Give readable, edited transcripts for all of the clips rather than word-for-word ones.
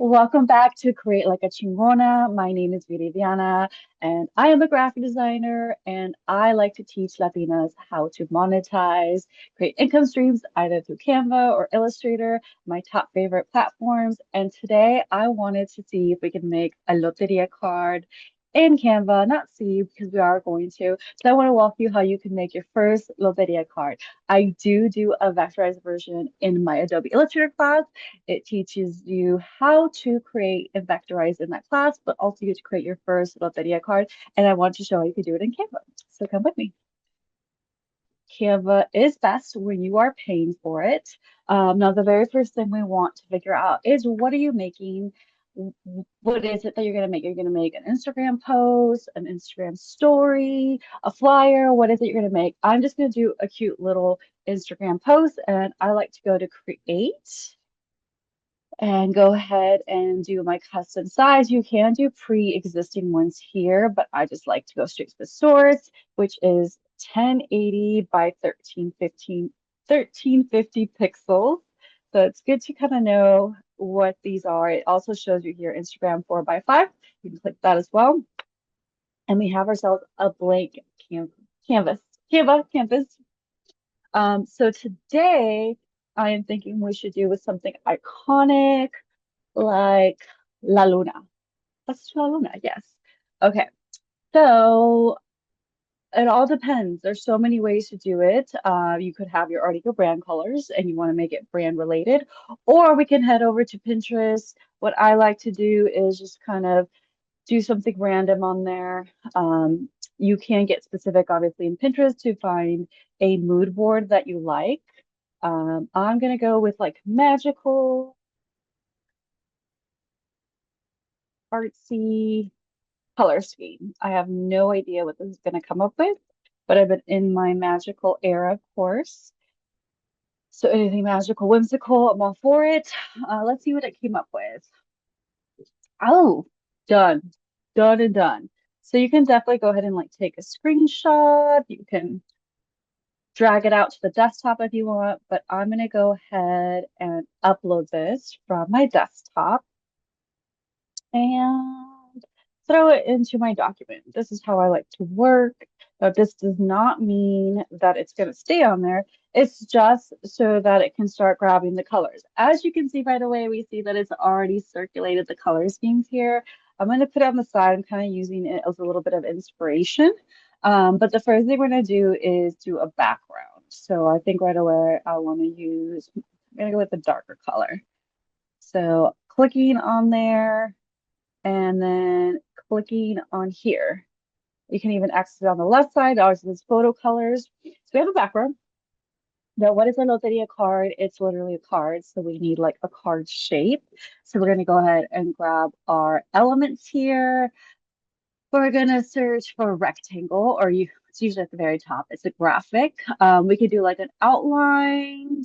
Welcome back to Create Like a Chingona. My name is Viridiana, and I am a graphic designer, and I like to teach Latinas how to monetize, create income streams either through Canva or Illustrator, my top favorite platforms. And today I wanted to see if we can make a Loteria card in Canva, not see because we are going to. So I want to walk you how you can make your first Loteria card. I do a vectorized version in my Adobe Illustrator class. It teaches you how to create and vectorize in that class, but also you get to create your first Loteria card. And I want to show how you can do it in Canva. So come with me. Canva is best when you are paying for it. Now, the very first thing we want to figure out is what are you making? What is it that you're going to make? You're going to make an Instagram post, an Instagram story, a flyer. What is it you're going to make? I'm just going to do a cute little Instagram post, and I like to go to create and go ahead and do my custom size. You can do pre-existing ones here, but I just like to go straight to the source, which is 1080 by 1350 pixels. So it's good to kind of know what these are. It also shows you here Instagram 4 by 5. You can click that as well. And we have ourselves a blank canvas, canvas. So today I am thinking we should do with something iconic like La Luna. Let's do La Luna, yes. Okay, so it all depends. There's so many ways to do it. You could have your brand colors and you want to make it brand related, or we can head over to Pinterest. What I like to do is just kind of do something random on there. You can get specific, obviously, in Pinterest to find a mood board that you like. I'm gonna go with like magical, artsy color scheme. I have no idea what this is going to come up with, but I've been in my magical era, of course. So anything magical, whimsical, I'm all for it. Let's see what it came up with. Oh, done, done and done. So you can definitely go ahead and like take a screenshot. You can drag it out to the desktop if you want, but I'm going to go ahead and upload this from my desktop and throw it into my document. This is how I like to work. But this does not mean that it's going to stay on there. It's just so that it can start grabbing the colors. As you can see, by the way, we see that it's already circulated the color schemes here. I'm going to put it on the side. I'm kind of using it as a little bit of inspiration. But the first thing we're going to do is do a background. So I think right away I want to use, I'm going to go with the darker color. So clicking on there, and then clicking on here. You can even access it on the left side. Ours is photo colors. So we have a background. Now, what is a Loteria card? It's literally a card. So we need like a card shape. So we're going to go ahead and grab our elements here. We're going to search for rectangle, or it's usually at the very top. It's a graphic. We could do like an outlined.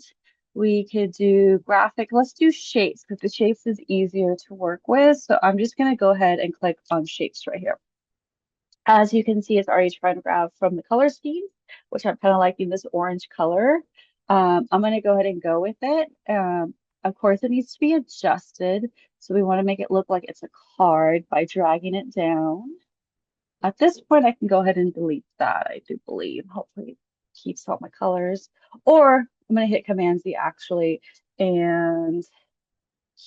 We could do graphic. Let's do shapes because the shapes is easier to work with. So I'm just going to go ahead and click on shapes right here. As you can see, it's already trying to grab from the color scheme, which I'm kind of liking this orange color. I'm going to go ahead and go with it. Of course, it needs to be adjusted. So we want to make it look like it's a card by dragging it down. At this point, I can go ahead and delete that, I do believe. Hopefully it keeps all my colors. Or I'm going to hit Command Z actually and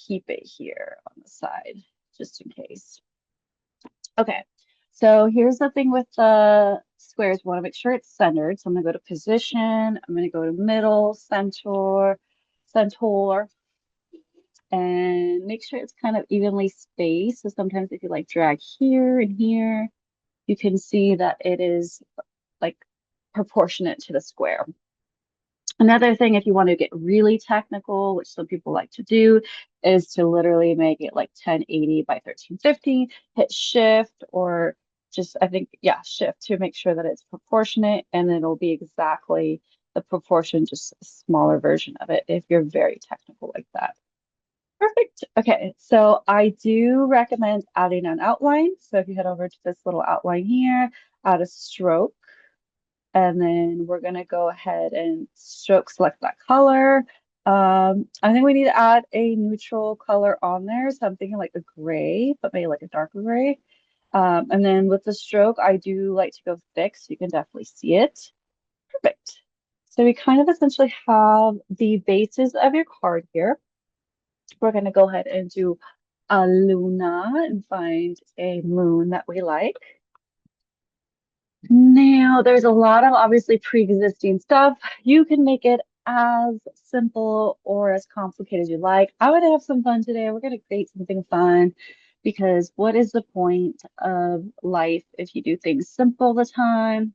keep it here on the side, just in case. Okay, so here's the thing with the squares. We want to make sure it's centered. So I'm going to go to Position. I'm going to go to Middle, Center, and make sure it's kind of evenly spaced. So sometimes if you like drag here and here, you can see that it is like proportionate to the square. Another thing, if you want to get really technical, which some people like to do, is to literally make it like 1080 by 1350, hit shift or just, I think, yeah, shift to make sure that it's proportionate and then it'll be exactly the proportion, just a smaller version of it if you're very technical like that. Perfect. Okay, so I do recommend adding an outline. So if you head over to this little outline here, add a stroke, and then we're going to go ahead and stroke select that color. I think we need to add a neutral color on there. So I'm thinking like a gray, but maybe like a darker gray. And then with the stroke, I do like to go thick so you can definitely see it. Perfect. So we kind of essentially have the bases of your card here. We're going to go ahead and do a Luna and find a moon that we like. Now, there's a lot of obviously pre-existing stuff. You can make it as simple or as complicated as you like. I would have some fun today. We're going to create something fun because what is the point of life if you do things simple all the time?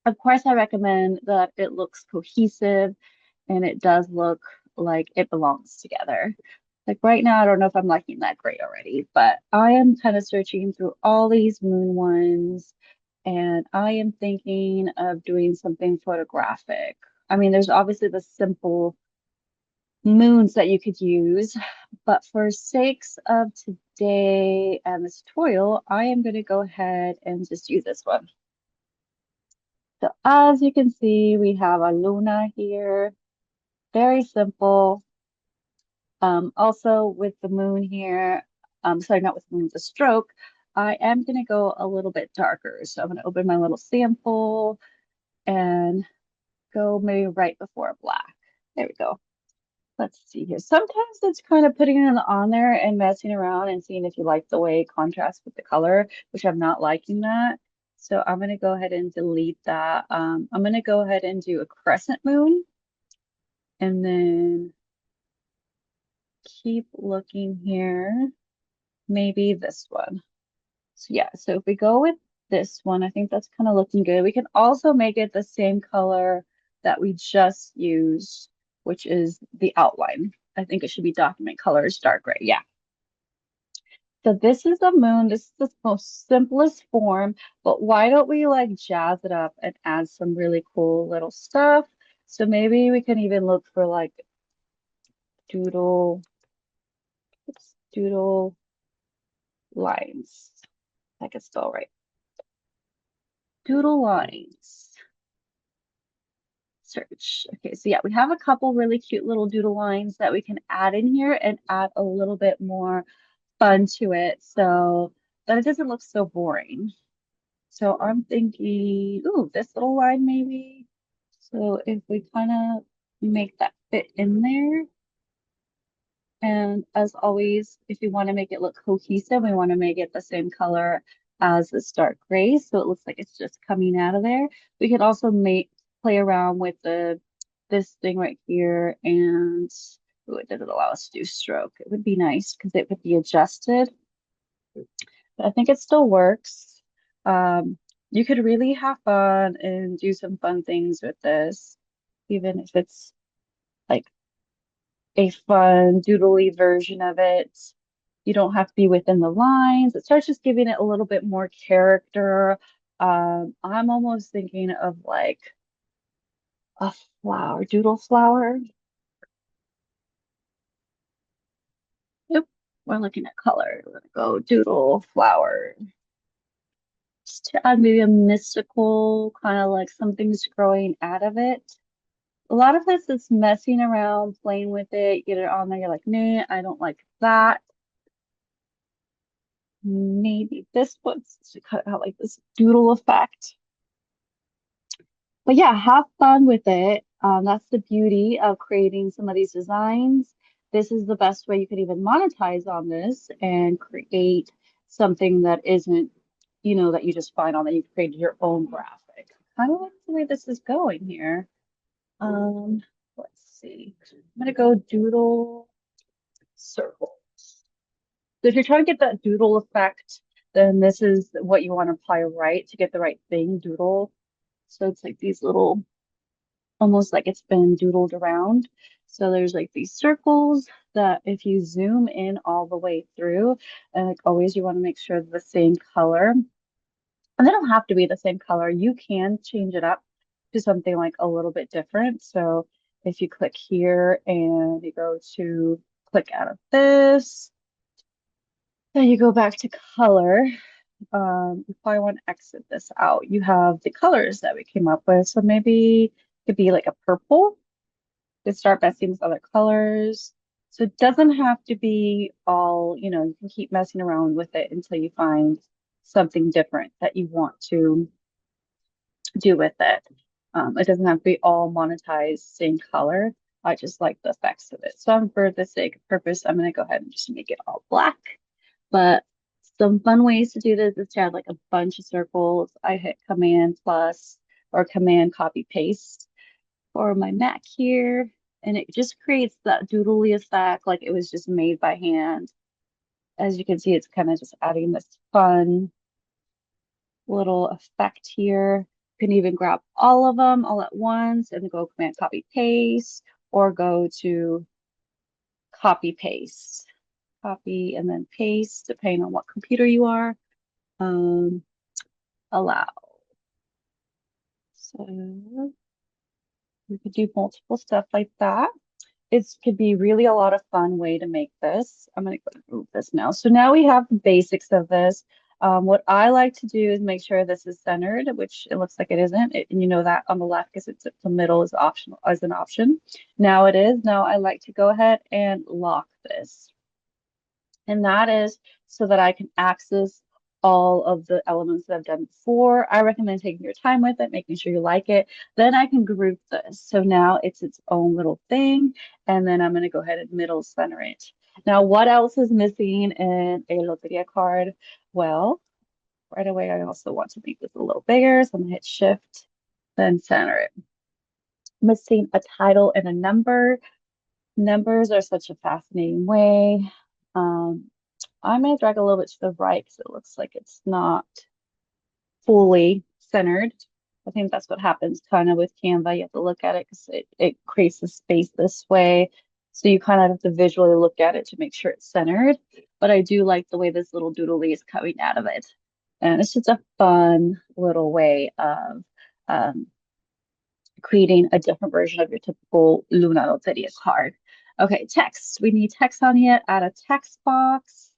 Of course, I recommend that it looks cohesive and it does look like it belongs together. Like right now, I don't know if I'm liking that gray already, but I am kind of searching through all these moon ones and I am thinking of doing something photographic. I mean, there's obviously the simple moons that you could use, but for sakes of today and this tutorial, I am going to go ahead and just use this one. So as you can see, we have a Luna here, very simple. Also with the moon here, sorry, not with the moon, the stroke, I am going to go a little bit darker. So I'm going to open my little sample and go maybe right before black. There we go. Let's see here. Sometimes it's kind of putting it on there and messing around and seeing if you like the way it contrasts with the color, which I'm not liking that. So I'm going to go ahead and delete that. I'm going to go ahead and do a crescent moon and then keep looking here. Maybe this one. So yeah, so if we go with this one, I think that's kind of looking good. We can also make it the same color that we just used, which is the outline. I think it should be document colors, dark gray. Yeah. So this is the moon. This is the most simplest form, but why don't we like jazz it up and add some really cool little stuff? So maybe we can even look for like doodle, doodle lines. I can spell right. Doodle lines. Search. Okay, so yeah, we have a couple really cute little doodle lines that we can add in here and add a little bit more fun to it so that it doesn't look so boring. So I'm thinking, ooh, this little line maybe. So if we kind of make that fit in there, and as always, if you want to make it look cohesive, we want to make it the same color as this dark gray, so it looks like it's just coming out of there. We could also make play around with the this thing right here, and ooh, it doesn't allow us to do stroke. It would be nice because it would be adjusted, but I think it still works. You could really have fun and do some fun things with this, even if it's like a fun doodly version of it. You don't have to be within the lines. It starts just giving it a little bit more character. I'm almost thinking of like a flower, doodle flower. Yep, we're looking at color. We're gonna go doodle flower. Just to add maybe a mystical kind of like something's growing out of it. A lot of this is messing around, playing with it, get it on there. You're like, nah, I don't like that. Maybe this one's to cut out like this doodle effect. But yeah, have fun with it. That's the beauty of creating some of these designs. This is the best way you could even monetize on this and create something that isn't, that you just find on that you created your own graphic. Kind of like the way this is going here. Um, let's see. I'm gonna go doodle circles. So if you're trying to get that doodle effect, then this is what you want to apply right to get the right thing, doodle. So it's like these little, almost like it's been doodled around. So there's like these circles that if you zoom in all the way through, and like always you want to make sure they're the same color. And they don't have to be the same color. You can change it up to something like a little bit different. So if you click here and you go to click out of this, then you go back to color. You probably want to exit this out. You have the colors that we came up with. So maybe it could be like a purple. to start messing with other colors. So it doesn't have to be all, you can keep messing around with it until you find something different that you want to do with it. It doesn't have to be all monetized same color. I just like the effects of it. So for the sake of purpose, I'm going to go ahead and just make it all black. But some fun ways to do this is to add like a bunch of circles. I hit Command plus or Command copy paste for my Mac here. And it just creates that doodly effect like it was just made by hand. As you can see, it's kind of just adding this fun little effect here. You can even grab all of them all at once and go Command copy paste or go to copy paste. Copy and then paste depending on what computer you are. Allow. So we could do multiple stuff like that. It could be really a lot of fun way to make this. I'm going to go and move this now. So now we have the basics of this. What I like to do is make sure this is centered, which it looks like it isn't. And you know that on the left because it's the middle is optional as an option. Now it is. Now I like to go ahead and lock this. And that is so that I can access all of the elements that I've done before. I recommend taking your time with it, making sure you like it. Then I can group this. So now it's its own little thing. And then I'm going to go ahead and middle center it. Now, what else is missing in a Loteria card? Well, right away, I also want to make this a little bigger. So I'm going to hit Shift, then center it. Missing a title and a number. Numbers are such a fascinating way. I'm going to drag a little bit to the right because it looks like it's not fully centered. I think that's what happens kind of with Canva. You have to look at it because it creates the space this way. So you kind of have to visually look at it to make sure it's centered. But I do like the way this little doodly is coming out of it. And it's just a fun little way of um, creating a different version of your typical Luna Loteria card. Okay, text. We need text on here. Add a text box.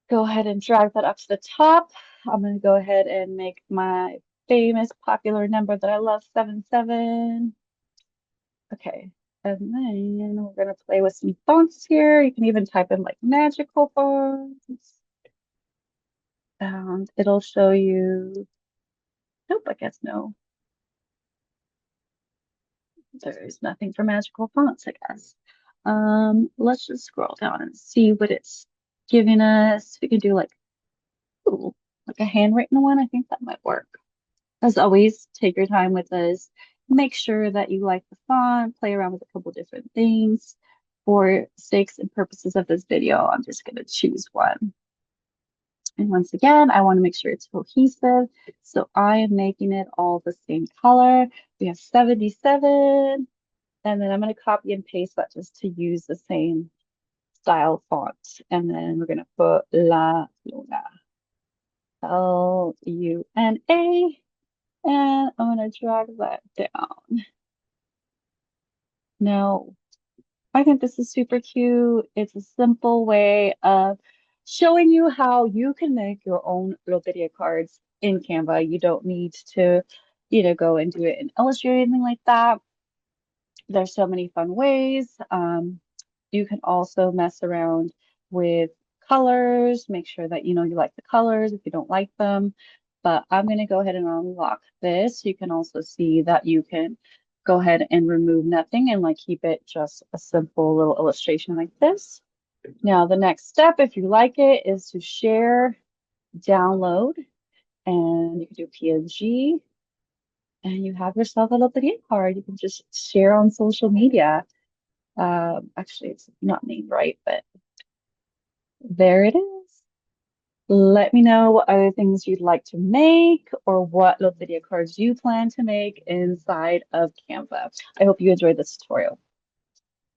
Go ahead and drag that up to the top. I'm going to go ahead and make my famous popular number that I love, 77. Okay, and then we're going to play with some fonts here. You can even type in like magical fonts. And it'll show you, nope, I guess no. There's nothing for magical fonts, I guess. Let's just scroll down and see what it's giving us. We can do like, ooh, like a handwritten one. I think that might work. As always, take your time with this. Make sure that you like the font, play around with a couple different things. For sakes and purposes of this video, I'm just going to choose one. And once again, I want to make sure it's cohesive. So I am making it all the same color. We have 77. And then I'm going to copy and paste that just to use the same style font. And then we're going to put La Luna. Luna. And I'm going to drag that down. Now, I think this is super cute. It's a simple way of showing you how you can make your own Loteria cards in Canva. You don't need to, go and do it in Illustrator or anything like that. There's so many fun ways. You can also mess around with colors, make sure that you like the colors if you don't like them. But I'm going to go ahead and unlock this. You can also see that you can go ahead and remove nothing and like keep it just a simple little illustration like this. Now, the next step, if you like it, is to share, download, and you can do PNG, and you have yourself a Loteria card. You can just share on social media. Actually, it's not named right, but there it is. Let me know what other things you'd like to make or what Loteria cards you plan to make inside of Canva. I hope you enjoyed this tutorial.